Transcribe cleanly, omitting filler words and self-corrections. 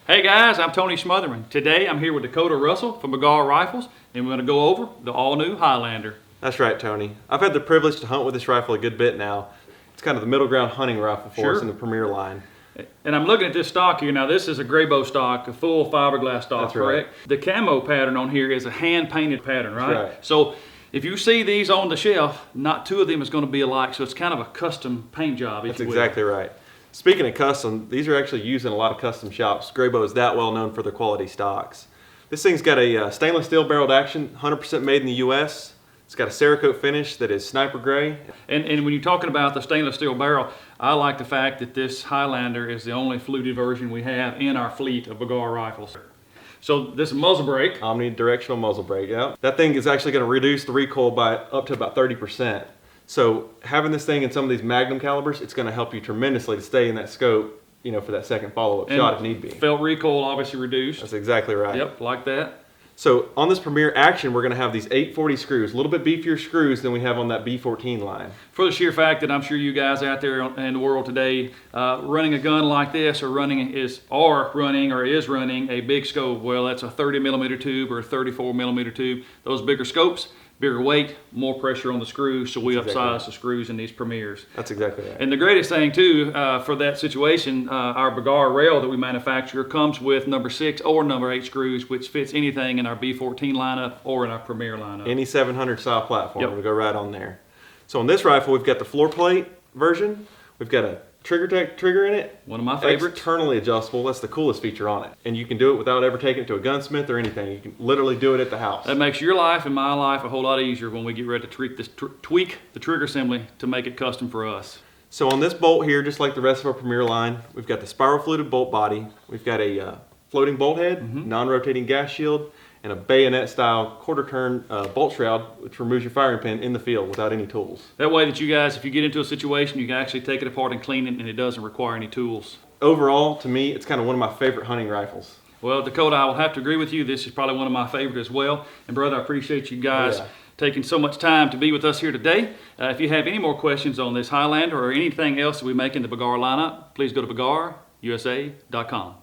Hey guys, I'm Tony Smotherman. Today I'm here with Dakota Russell from Bergara Rifles, and we're going to go over the all-new Highlander. That's right, Tony. I've had the privilege to hunt with this rifle a good bit now. It's kind of the middle ground hunting rifle for us in the Premier line. And I'm looking at this stock here. Now this is a Grayboe stock, a full fiberglass stock, That's correct? Right. The camo pattern on here is a hand-painted pattern, right? That's right. So if you see these on the shelf, not two of them is going to be alike, so it's kind of a custom paint job, if you will. That's exactly right. Speaking of custom, these are actually used in a lot of custom shops. Grayboe is that well known for their quality stocks. This thing's got a stainless steel barreled action, 100% made in the US. It's got a Cerakote finish that is sniper gray. And when you're talking about the stainless steel barrel, I like the fact that this Highlander is the only fluted version we have in our fleet of Bergara rifles. So this muzzle brake. Omni directional muzzle brake, yeah. That thing is actually going to reduce the recoil by up to about 30%. So having this thing in some of these Magnum calibers, it's going to help you tremendously to stay in that scope, you know, for that second follow-up shot if need be. Felt recoil obviously reduced. That's exactly right. Yep, like that. So on this Premier Action, we're going to have these 840 screws, a little bit beefier screws than we have on that B14 line. For the sheer fact that I'm sure you guys out there in the world today, running a gun like this or is running a big scope, well, that's a 30 millimeter tube or a 34 millimeter tube. Those bigger scopes, bigger weight, more pressure on the screws, so we upsize the screws in these Premiers. That's exactly right. And the greatest thing too, for that situation, our Bergara rail that we manufacture comes with number 6 or number 8 screws, which fits anything in our B14 lineup or in our Premier lineup. Any 700 style platform will go right on there. So on this rifle, we've got the floor plate version. We've got a TriggerTech trigger in it. One of my favorites. Externally adjustable. That's the coolest feature on it. And you can do it without ever taking it to a gunsmith or anything. You can literally do it at the house. That makes your life and my life a whole lot easier when we get ready to tweak the trigger assembly to make it custom for us. So on this bolt here, just like the rest of our Premier line, we've got the spiral fluted bolt body. We've got a floating bolt head, non-rotating gas shield, and a bayonet style quarter turn bolt shroud, which removes your firing pin in the field without any tools. That way that you guys, if you get into a situation, you can actually take it apart and clean it, and it doesn't require any tools. Overall, to me, it's kind of one of my favorite hunting rifles. Well, Dakota, I will have to agree with you. This is probably one of my favorite as well. And brother, I appreciate you guys taking so much time to be with us here today. If you have any more questions on this Highlander or anything else that we make in the Bergara lineup, please go to bergarausa.com.